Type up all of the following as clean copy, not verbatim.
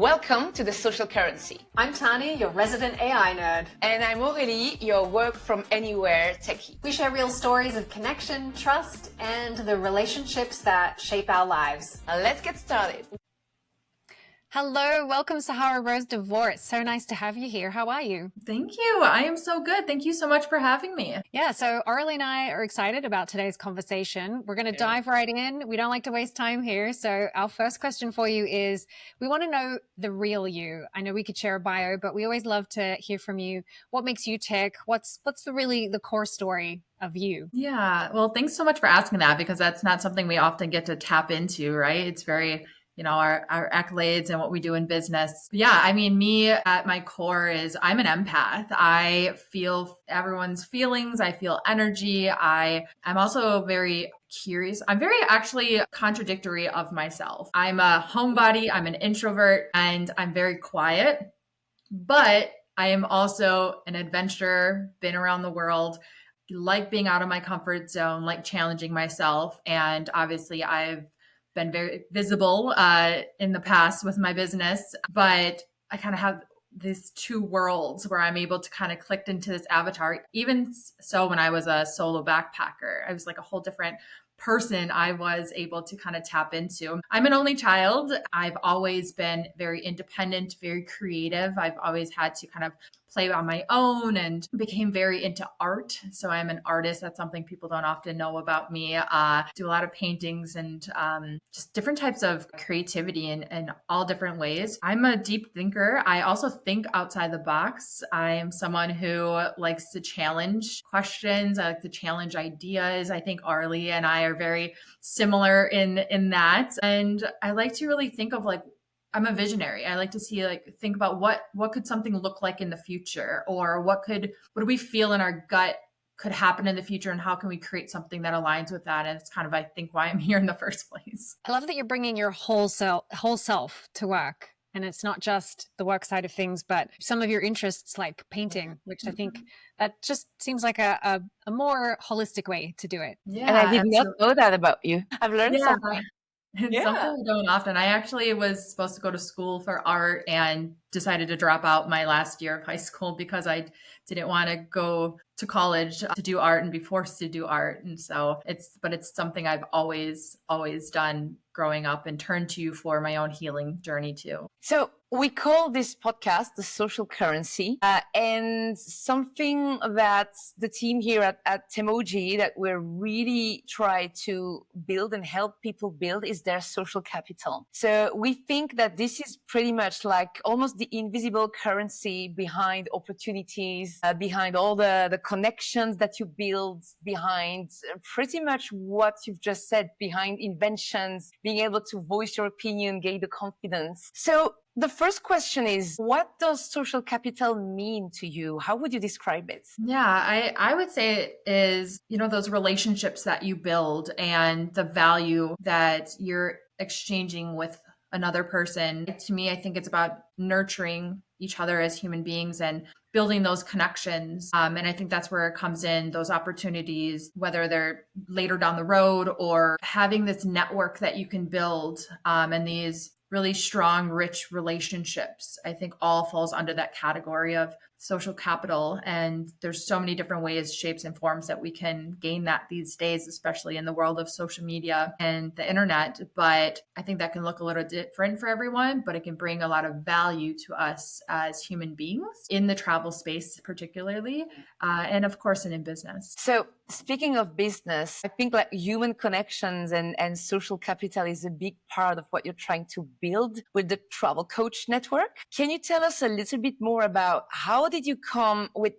Welcome to The Social Currency. I'm Tani, your resident AI nerd. And I'm Aurélie, your work from anywhere techie. We share real stories of connection, trust, and the relationships that shape our lives. Let's get started. Hello, welcome Sahara Rose De Vore. It's so nice to have you here. How are you? Thank you. I am so good. Thank you so much for having me. Yeah, so Aurélie and I are excited about today's conversation. We're going to dive right in. We don't like to waste time here. So our first question for you is, we want to know the real you. I know we could share a bio, but we always love to hear from you. What makes you tick? What's the core story of you? Yeah. Well, thanks so much for asking that, because that's not something we often get to tap into, right? It's very our accolades and what we do in business. Yeah, I mean, me at my core is I'm an empath. I feel everyone's feelings. I feel energy. I'm also very curious. I'm very actually contradictory of myself. I'm a homebody. I'm an introvert, and I'm very quiet, but I am also an adventurer, been around the world, like being out of my comfort zone, like challenging myself. And obviously I've been very visible in the past with my business, but I kind of have these two worlds where I'm able to kind of click into this avatar. Even so, when I was a solo backpacker, I was like a whole different person I was able to kind of tap into. I'm an only child. I've always been very independent, very creative. I've always had to kind of play on my own and became very into art. So I'm an artist. That's something people don't often know about me. Do a lot of paintings and just different types of creativity in all different ways. I'm a deep thinker. I also think outside the box. I am someone who likes to challenge questions. I like to challenge ideas. I think Aurélie and I are very similar in that. And I like to really think of I'm a visionary. I like to think about what could something look like in the future, or what do we feel in our gut could happen in the future, and how can we create something that aligns with that? And it's kind of, I think, why I'm here in the first place. I love that you're bringing your whole self to work. And it's not just the work side of things, but some of your interests like painting, which I think that just seems like a more holistic way to do it. Yeah, and I did not know that about you. I've learned something. It's something I don't often. I actually was supposed to go to school for art and decided to drop out my last year of high school because I didn't want to go to college to do art and be forced to do art. And so it's something I've always done growing up and turned to for my own healing journey too. So we call this podcast The Social Currency, and something that the team here at Temoji that we're really try to build and help people build is their social capital. So we think that this is pretty much like almost the invisible currency behind opportunities, behind all the connections that you build, behind pretty much what you've just said, behind inventions, being able to voice your opinion, gain the confidence. So the first question is, what does social capital mean to you? How would you describe it? Yeah, I would say it is, those relationships that you build and the value that you're exchanging with another person. To me, I think it's about nurturing each other as human beings and building those connections. And I think that's where it comes in, those opportunities, whether they're later down the road or having this network that you can build and these really strong, rich relationships, I think all falls under that category of social capital. And there's so many different ways, shapes, and forms that we can gain that these days, especially in the world of social media and the internet. But I think that can look a little different for everyone, but it can bring a lot of value to us as human beings in the travel space, particularly, and of course, in business. So speaking of business, I think like human connections and social capital is a big part of what you're trying to build with the Travel Coach Network. Can you tell us a little bit more about how did you come up with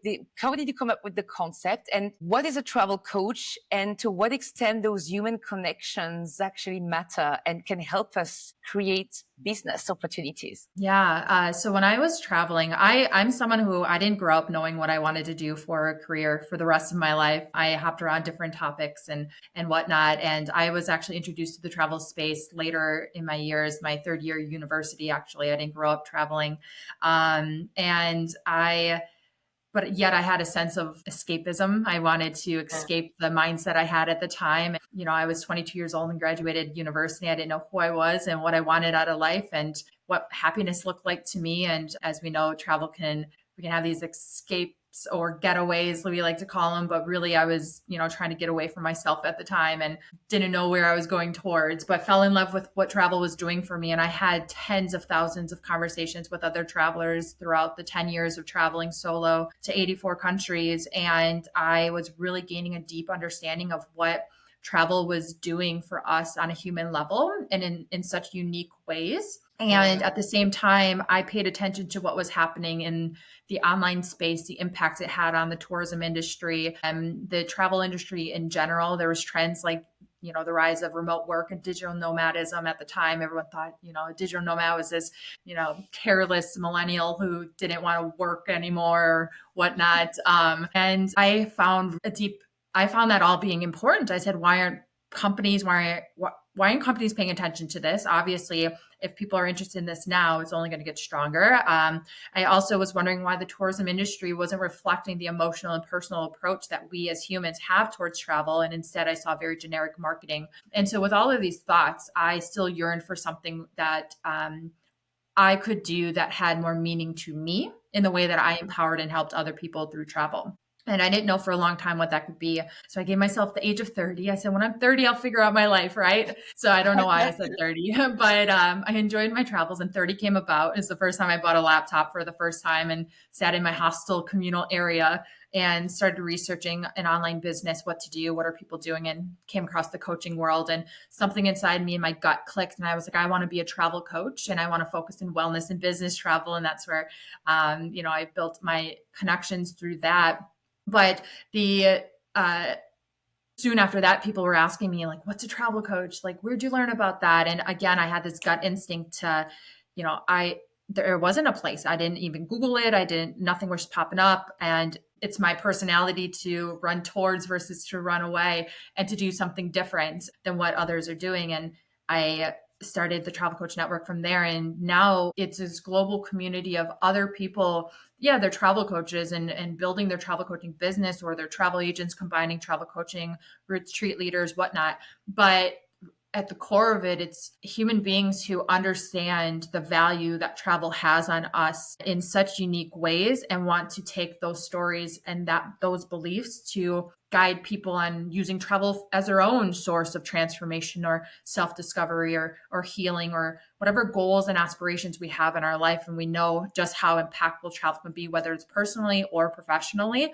the concept, and what is a travel coach, and to what extent those human connections actually matter and can help us create business opportunities? Yeah. So when I was traveling, I'm someone who I didn't grow up knowing what I wanted to do for a career for the rest of my life. I hopped around different topics and whatnot. And I was actually introduced to the travel space later in my years, my third year university, actually. I didn't grow up traveling. But yet I had a sense of escapism. I wanted to escape the mindset I had at the time. I was 22 years old and graduated university. I didn't know who I was and what I wanted out of life. And what happiness looked like to me. And as we know, we can have these escapes or getaways, we like to call them. But really, I was, trying to get away from myself at the time and didn't know where I was going towards, but fell in love with what travel was doing for me. And I had tens of thousands of conversations with other travelers throughout the 10 years of traveling solo to 84 countries. And I was really gaining a deep understanding of what travel was doing for us on a human level and in such unique ways. And at the same time, I paid attention to what was happening in the online space, the impact it had on the tourism industry and the travel industry in general. There was trends like, the rise of remote work and digital nomadism at the time. Everyone thought, a digital nomad was this, careless millennial who didn't want to work anymore or whatnot. And I found that all being important. I said, why aren't companies paying attention to this? Obviously, if people are interested in this now, it's only going to get stronger. I also was wondering why the tourism industry wasn't reflecting the emotional and personal approach that we as humans have towards travel. And instead, I saw very generic marketing. And so with all of these thoughts, I still yearned for something that I could do that had more meaning to me in the way that I empowered and helped other people through travel. And I didn't know for a long time what that could be. So I gave myself the age of 30. I said, when I'm 30, I'll figure out my life, right? So I don't know why I said 30, but I enjoyed my travels and 30 came about. It's the first time I bought a laptop for the first time and sat in my hostel communal area and started researching an online business, what to do, what are people doing, and came across the coaching world. And something inside me and my gut clicked. And I was like, I want to be a travel coach and I want to focus in wellness and business travel. And that's where, I built my connections through that. But soon after that, people were asking me like, what's a travel coach? Like, where'd you learn about that? And again, I had this gut instinct to, there wasn't a place. I didn't even Google it. Nothing was popping up. And it's my personality to run towards versus to run away and to do something different than what others are doing. And I started the Travel Coach Network from there. And now it's this global community of other people. Yeah, they're travel coaches and building their travel coaching business, or they're travel agents combining travel coaching, retreat leaders, whatnot. But at the core of it, it's human beings who understand the value that travel has on us in such unique ways and want to take those stories and those beliefs to guide people on using travel as their own source of transformation or self-discovery or healing or whatever goals and aspirations we have in our life. And we know just how impactful travel can be, whether it's personally or professionally.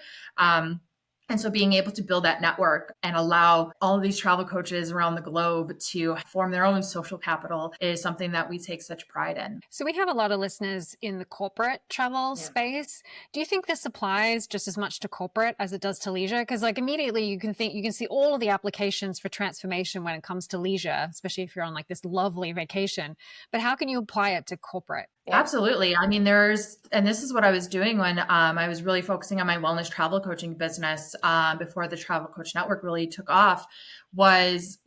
And so being able to build that network and allow all of these travel coaches around the globe to form their own social capital is something that we take such pride in. So we have a lot of listeners in the corporate travel space. Do you think this applies just as much to corporate as it does to leisure? Because like immediately you can see all of the applications for transformation when it comes to leisure, especially if you're on like this lovely vacation. But how can you apply it to corporate? Absolutely. I mean, and this is what I was doing when I was really focusing on my wellness travel coaching business before the Travel Coach Network really took off, was,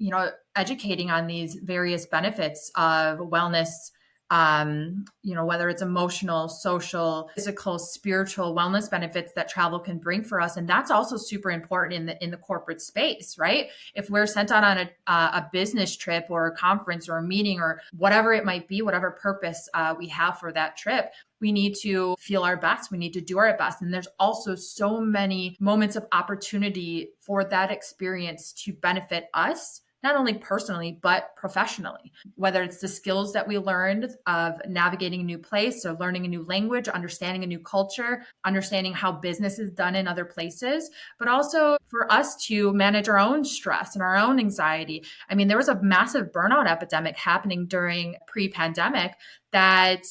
educating on these various benefits of wellness, whether it's emotional, social, physical, spiritual wellness benefits that travel can bring for us. And that's also super important in the corporate space, right? If we're sent out on a business trip or a conference or a meeting or whatever it might be, whatever purpose we have for that trip, we need to feel our best. We need to do our best. And there's also so many moments of opportunity for that experience to benefit us, not only personally, but professionally, whether it's the skills that we learned of navigating a new place or learning a new language, understanding a new culture, understanding how business is done in other places, but also for us to manage our own stress and our own anxiety. I mean, there was a massive burnout epidemic happening during pre-pandemic that,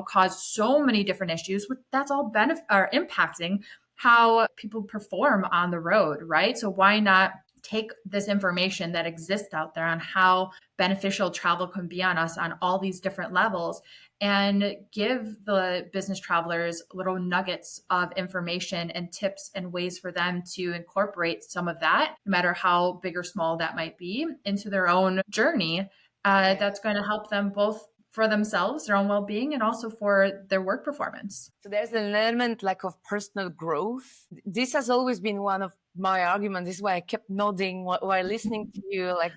caused so many different issues, that's all impacting how people perform on the road, right? So why not take this information that exists out there on how beneficial travel can be on us on all these different levels and give the business travelers little nuggets of information and tips and ways for them to incorporate some of that, no matter how big or small that might be, into their own journey. That's going to help them both for themselves, their own well-being, and also for their work performance. So there's an element like of personal growth. This has always been one of my arguments. This is why I kept nodding while listening to you. Like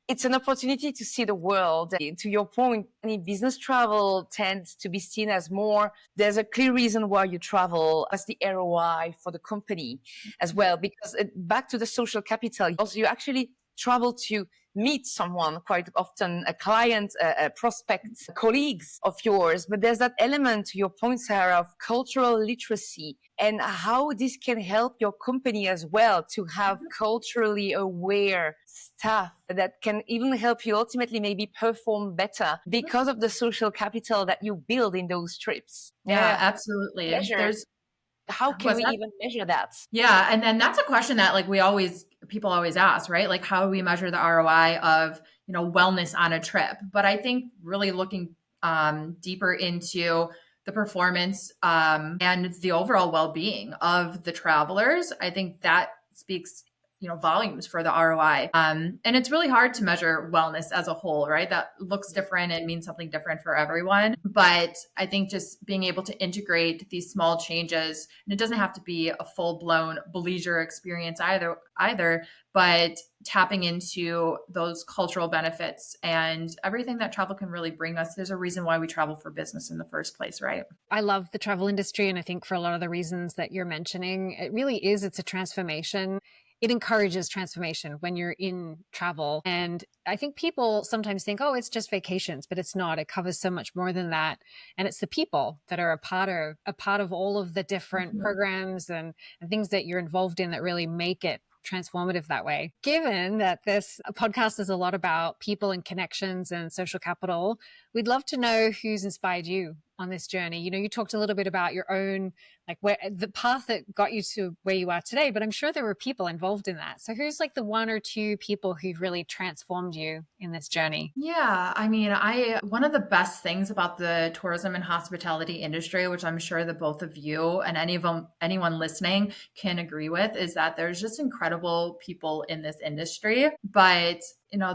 it's an opportunity to see the world. To your point, any business travel tends to be seen as more, there's a clear reason why you travel, as the ROI for the company as well, because back to the social capital, also you actually travel to meet someone, quite often a client, a prospect, colleagues of yours. But there's that element, to your point, Sarah, of cultural literacy and how this can help your company as well to have culturally aware staff that can even help you ultimately maybe perform better because of the social capital that you build in those trips. Yeah, absolutely. How can we even measure that? Yeah. And then that's a question that like people always ask, right? Like how do we measure the ROI of, wellness on a trip? But I think really looking deeper into the performance and the overall well-being of the travelers, I think that speaks volumes for the ROI. And it's really hard to measure wellness as a whole, right? That looks different and means something different for everyone. But I think just being able to integrate these small changes, and it doesn't have to be a full-blown bleisure experience either, but tapping into those cultural benefits and everything that travel can really bring us. There's a reason why we travel for business in the first place, right? I love the travel industry. And I think for a lot of the reasons that you're mentioning, it's a transformation. It encourages transformation when you're in travel. And I think people sometimes think, oh, it's just vacations, but it's not. It covers so much more than that. And it's the people that are a part of all of the different programs and things that you're involved in that really make it transformative that way. Given that this podcast is a lot about people and connections and social capital, we'd love to know who's inspired you on this journey. You talked a little bit about your own, like where the path that got you to where you are today, but I'm sure there were people involved in that. So who's like the one or two people who've really transformed you in this journey? Yeah. I mean, one of the best things about the tourism and hospitality industry, which I'm sure that both of you and anyone listening can agree with, is that there's just incredible people in this industry. But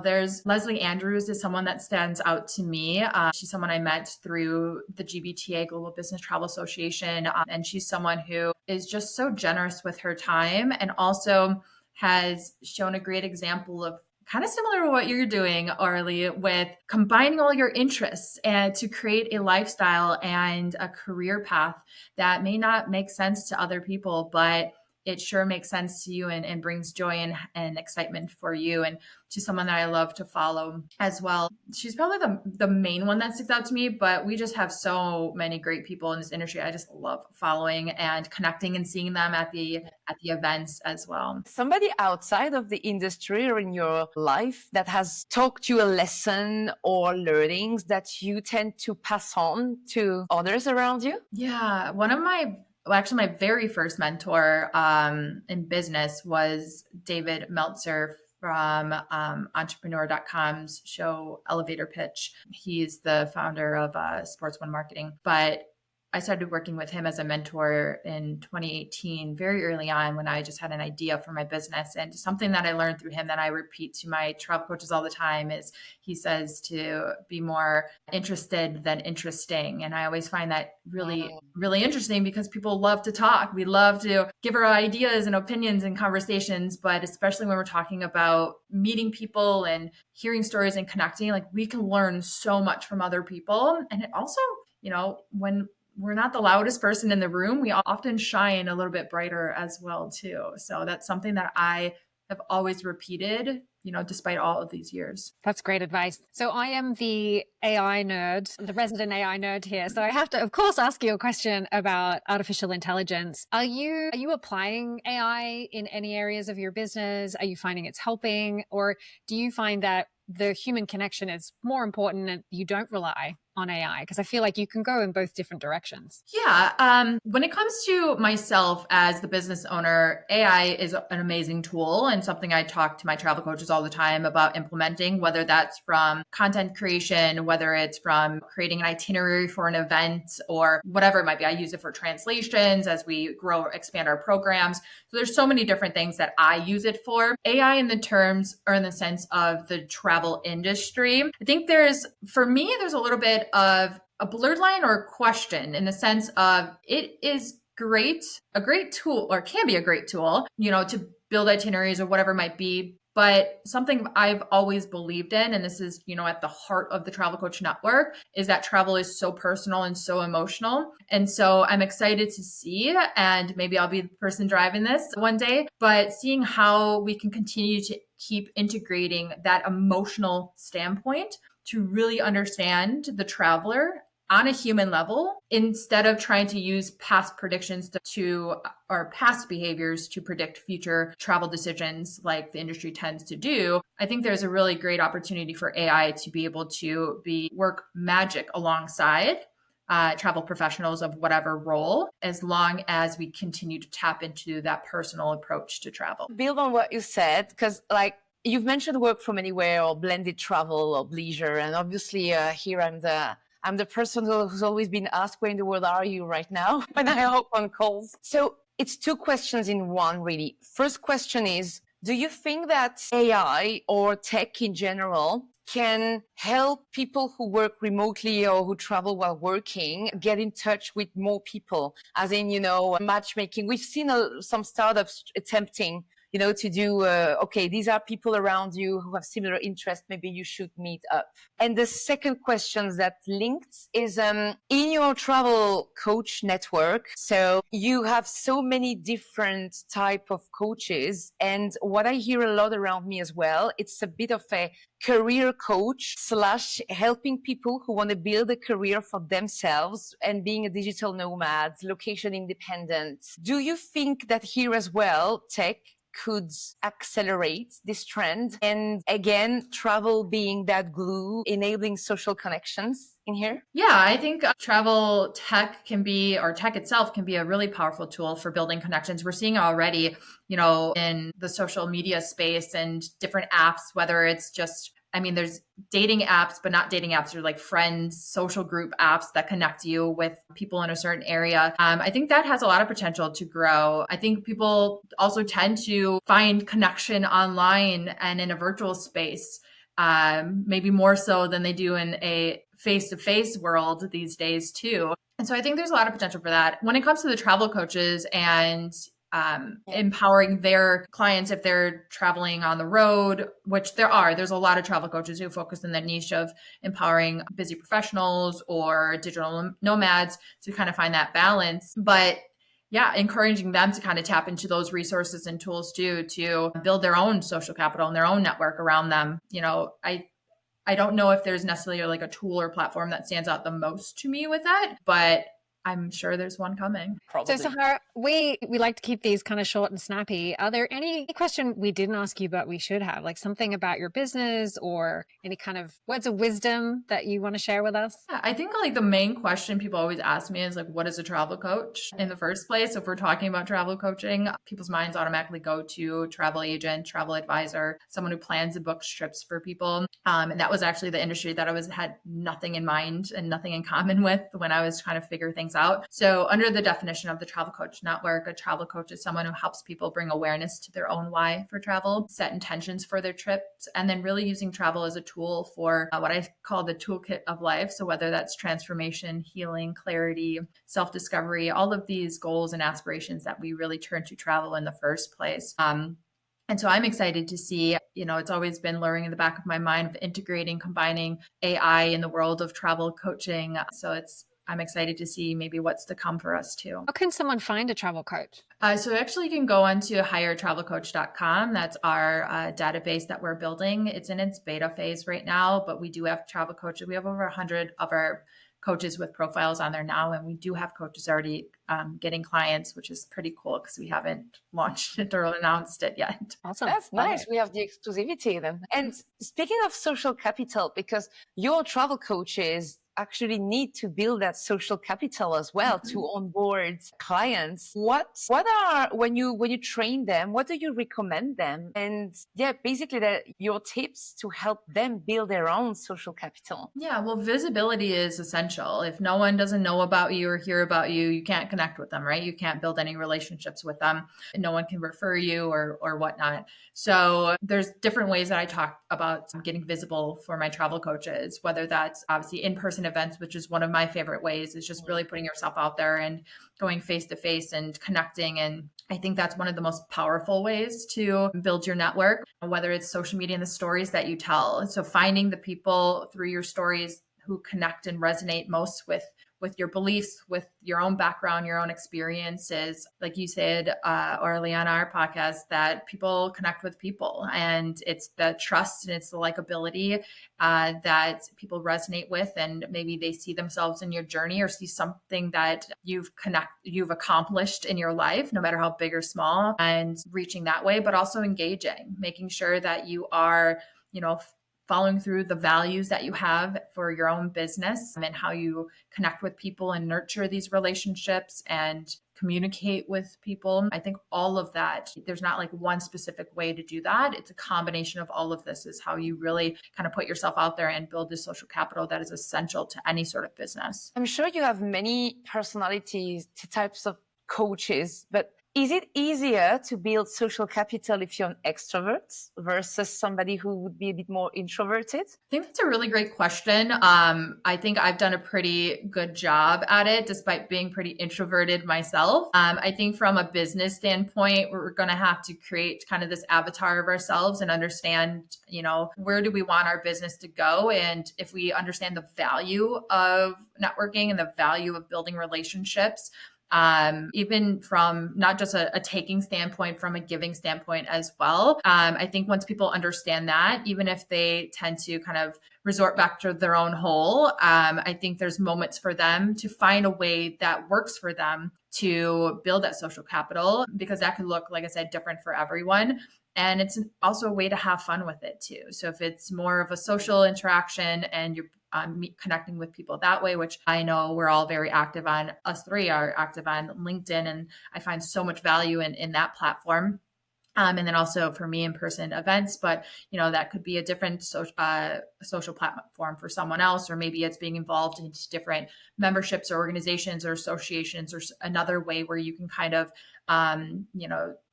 there's Leslie Andrews is someone that stands out to me. She's someone I met through the GBTA, Global Business Travel Association. And she's someone who is just so generous with her time and also has shown a great example of kind of similar to what you're doing, Arlie, with combining all your interests and to create a lifestyle and a career path that may not make sense to other people, but it sure makes sense to you and brings joy and excitement for you. And she's someone that I love to follow as well. She's probably the main one that sticks out to me, but we just have so many great people in this industry. I just love following and connecting and seeing them at the events as well. Somebody outside of the industry or in your life that has taught you a lesson or learnings that you tend to pass on to others around you? Yeah. Actually, my very first mentor in business was David Meltzer from entrepreneur.com's show Elevator Pitch. He's the founder of Sports One Marketing. But I started working with him as a mentor in 2018, very early on when I just had an idea for my business. And something that I learned through him that I repeat to my travel coaches all the time is he says to be more interested than interesting. And I always find that really, really interesting because people love to talk. We love to give our ideas and opinions and conversations, but especially when we're talking about meeting people and hearing stories and connecting, like we can learn so much from other people. And it also, when we're not the loudest person in the room, we often shine a little bit brighter as well too. So that's something that I have always repeated, despite all of these years. That's great advice. So I am the AI nerd, the resident AI nerd here. So I have to, of course, ask you a question about artificial intelligence. Are you applying AI in any areas of your business? Are you finding it's helping? Or do you find that the human connection is more important and you don't rely on AI? Because I feel like you can go in both different directions. Yeah. When it comes to myself as the business owner, AI is an amazing tool and something I talk to my travel coaches all the time about implementing, whether that's from content creation, whether it's from creating an itinerary for an event or whatever it might be. I use it for translations as we grow or expand our programs. So there's so many different things that I use it for. AI in the sense of the travel industry. I think there's a little bit of a blurred line or a question in the sense of it is a great tool, or can be a great tool, to build itineraries or whatever it might be. But something I've always believed in, and this is, at the heart of the Travel Coach Network, is that travel is so personal and so emotional. And so I'm excited to see, and maybe I'll be the person driving this one day, but seeing how we can continue to keep integrating that emotional standpoint to really understand the traveler on a human level, instead of trying to use past predictions or past behaviors to predict future travel decisions like the industry tends to do. I think there's a really great opportunity for AI to be able to work magic alongside travel professionals of whatever role, as long as we continue to tap into that personal approach to travel. Build on what you said, because you've mentioned work from anywhere or blended travel or leisure. And obviously here I'm the person who's always been asked, where in the world are you right now when I hop on calls? So it's two questions in one, really. First question is, do you think that AI or tech in general can help people who work remotely or who travel while working get in touch with more people? As in, matchmaking. We've seen some startups attempting to do, okay, these are people around you who have similar interests. Maybe you should meet up. And the second question that linked is, in your travel coach network, so you have so many different type of coaches. And what I hear a lot around me as well, it's a bit of a career coach / helping people who want to build a career for themselves and being a digital nomad, location independent. Do you think that here as well, tech could accelerate this trend? And again, travel being that glue, enabling social connections in here? Yeah, I think travel tech tech itself can be a really powerful tool for building connections. We're seeing already, in the social media space and different apps, whether it's just, there's dating apps, but not dating apps. There's like friends, social group apps that connect you with people in a certain area. I think that has a lot of potential to grow. I think people also tend to find connection online and in a virtual space, maybe more so than they do in a face-to-face world these days too. And so I think there's a lot of potential for that. When it comes to the travel coaches and empowering their clients if they're traveling on the road, which there's a lot of travel coaches who focus in the niche of empowering busy professionals or digital nomads to kind of find that balance. But yeah, encouraging them to kind of tap into those resources and tools too, to build their own social capital and their own network around them. I don't know if there's necessarily like a tool or platform that stands out the most to me with that, but I'm sure there's one coming. Probably. So Sahara, we like to keep these kind of short and snappy. Are there any question we didn't ask you, but we should have, like something about your business or any kind of words of wisdom that you want to share with us? Yeah, I think like the main question people always ask me is like, what is a travel coach in the first place? So if we're talking about travel coaching, people's minds automatically go to travel agent, travel advisor, someone who plans and books trips for people. And that was actually the industry that had nothing in mind and nothing in common with when I was trying to figure things out. So under the definition of the Travel Coach Network, a travel coach is someone who helps people bring awareness to their own why for travel, set intentions for their trips, and then really using travel as a tool for what I call the toolkit of life. So whether that's transformation, healing, clarity, self-discovery, all of these goals and aspirations that we really turn to travel in the first place. And so I'm excited to see, it's always been luring in the back of my mind of integrating, combining AI in the world of travel coaching. So I'm excited to see maybe what's to come for us too. How can someone find a travel coach? So actually you can go on to hiretravelcoach.com. That's our database that we're building. It's in its beta phase right now, but we do have travel coaches. We have over 100 of our coaches with profiles on there now. And we do have coaches already getting clients, which is pretty cool because we haven't launched it or announced it yet. Awesome. That's nice. We have the exclusivity then. And speaking of social capital, because your travel coaches actually need to build that social capital as well to onboard clients. What are, when you train them, what do you recommend them? And basically your tips to help them build their own social capital. Yeah, well, visibility is essential. If no one doesn't know about you or hear about you, you can't connect with them, right? You can't build any relationships with them. No one can refer you or whatnot. So there's different ways that I talk about getting visible for my travel coaches, whether that's obviously in-person events, which is one of my favorite ways, is just really putting yourself out there and going face to face and connecting and I think that's one of the most powerful ways to build your network, whether it's social media and the stories that you tell. So finding the people through your stories who connect and resonate most with your beliefs, with your own background, your own experiences. Like you said, Orly, on our podcast, that people connect with people, and it's the trust and it's the likability that people resonate with, and maybe they see themselves in your journey or see something that you've accomplished in your life, no matter how big or small, and reaching that way, but also engaging, making sure that you are, following through the values that you have for your own business and how you connect with people and nurture these relationships and communicate with people. I think all of that, there's not like one specific way to do that. It's a combination of all of this is how you really kind of put yourself out there and build this social capital that is essential to any sort of business. I'm sure you have many personalities, types of coaches, but is it easier to build social capital if you're an extrovert versus somebody who would be a bit more introverted? I think that's a really great question. I think I've done a pretty good job at it, despite being pretty introverted myself. I think from a business standpoint, we're going to have to create kind of this avatar of ourselves and understand, where do we want our business to go? And if we understand the value of networking and the value of building relationships, even from not just a taking standpoint, from a giving standpoint as well. I think once people understand that, even if they tend to kind of resort back to their own hole, I think there's moments for them to find a way that works for them to build that social capital, because that could look, like I said, different for everyone. And it's also a way to have fun with it too. So if it's more of a social interaction and you're connecting with people that way, which I know we're all very active on, us three are active on LinkedIn, and I find so much value in that platform. And then also for me, in-person events, but that could be a different social platform for someone else, or maybe it's being involved in different memberships or organizations or associations, or another way where you can kind of,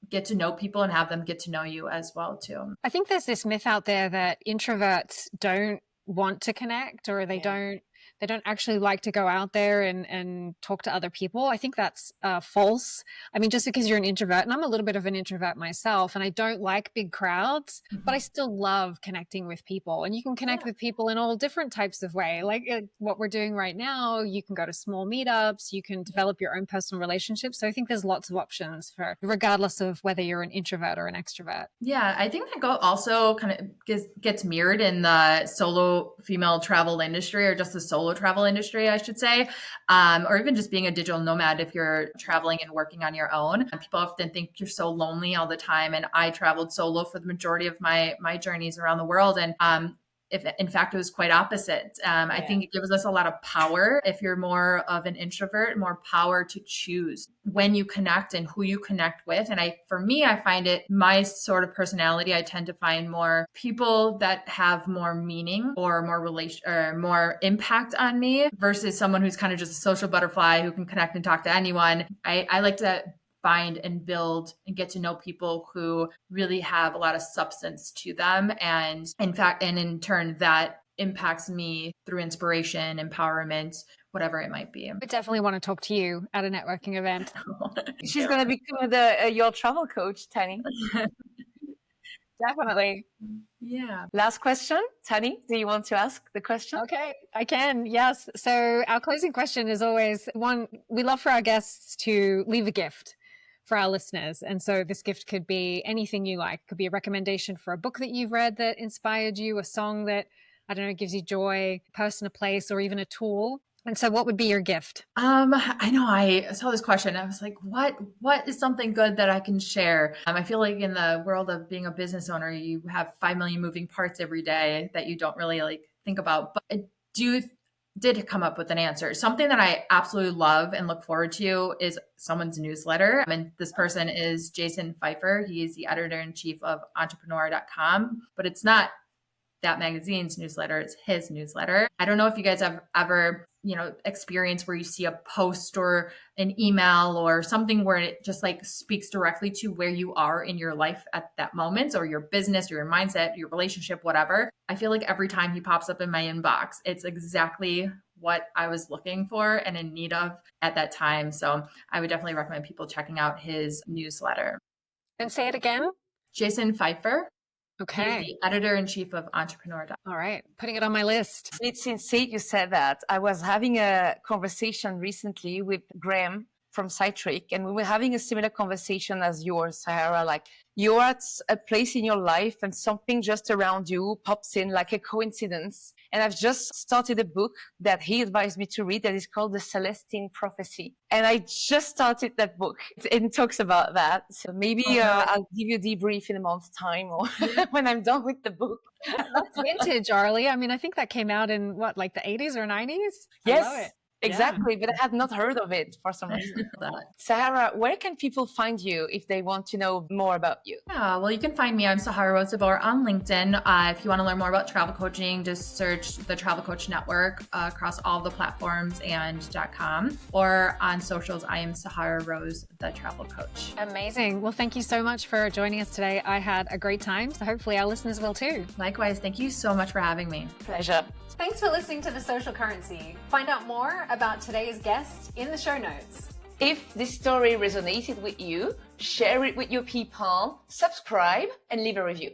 get to know people and have them get to know you as well too. I think there's this myth out there that introverts don't want to connect, or they don't actually like to go out there and talk to other people. I think that's false. I mean, just because you're an introvert, and I'm a little bit of an introvert myself, and I don't like big crowds, but I still love connecting with people. And you can connect with people in all different types of way. Like what we're doing right now, you can go to small meetups, you can develop your own personal relationships. So I think there's lots of options for, regardless of whether you're an introvert or an extrovert. Yeah, I think that also kind of gets mirrored in the solo female travel industry, or just the solo travel industry, I should say, or even just being a digital nomad if you're traveling and working on your own. People often think you're so lonely all the time, and I traveled solo for the majority of my journeys around the world, and if in fact it was quite opposite. I think it gives us a lot of power. If you're more of an introvert, more power to choose when you connect and who you connect with. And for me, I find it, my sort of personality, I tend to find more people that have more meaning or more relation or more impact on me, versus someone who's kind of just a social butterfly who can connect and talk to anyone. I like to find and build and get to know people who really have a lot of substance to them. And in turn, that impacts me through inspiration, empowerment, whatever it might be. I definitely want to talk to you at a networking event. She's going to become your travel coach, Tani. Definitely. Yeah. Last question. Tani, do you want to ask the question? Okay, I can. Yes. So our closing question is always one, we love for our guests to leave a gift for our listeners. And so this gift could be anything you like. It could be a recommendation for a book that you've read that inspired you, a song that, I don't know, gives you joy, a person, a place, or even a tool. And so what would be your gift? I know I saw this question. I was like, what is something good that I can share? I feel like in the world of being a business owner, you have 5 million moving parts every day that you don't really think about. But I did come up with an answer. Something that I absolutely love and look forward to is someone's newsletter. And this person is Jason Pfeiffer. He is the editor-in-chief of entrepreneur.com, but it's not that magazine's newsletter, it's his newsletter. I don't know if you guys have ever, experience where you see a post or an email or something where it just like speaks directly to where you are in your life at that moment, or your business or your mindset, your relationship, whatever. I feel like every time he pops up in my inbox, it's exactly what I was looking for and in need of at that time. So I would definitely recommend people checking out his newsletter. And say it again. Jason Pfeiffer. Okay. He's the editor-in-chief of Entrepreneur. All right. Putting it on my list. It's insane you said that. I was having a conversation recently with Graham from Citric, and we were having a similar conversation as yours, Sahara. Like, you're at a place in your life and something just around you pops in like a coincidence. And I've just started a book that he advised me to read that is called The Celestine Prophecy. And I just started that book. It talks about that. So maybe I'll give you a debrief in a month's time or when I'm done with the book. That's vintage, Arlie. I mean, I think that came out in what, like the 80s or 90s? Yes. I love it. Exactly, but I had not heard of it for some reason. Sahara, where can people find you if they want to know more about you? Yeah, well, you can find me. I'm Sahara Rose De Vore on LinkedIn. If you want to learn more about travel coaching, just search the Travel Coach Network across all the platforms and .com, or on socials, I am Sahara Rose, the Travel Coach. Amazing. Well, thank you so much for joining us today. I had a great time, so hopefully our listeners will too. Likewise, thank you so much for having me. Pleasure. Thanks for listening to The Social Currency. Find out more about today's guest in the show notes. If this story resonated with you, share it with your people, subscribe, and leave a review.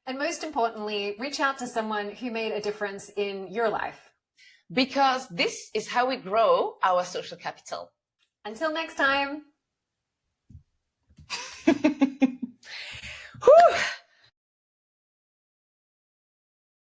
And most importantly, reach out to someone who made a difference in your life. Because this is how we grow our social capital. Until next time. Whew.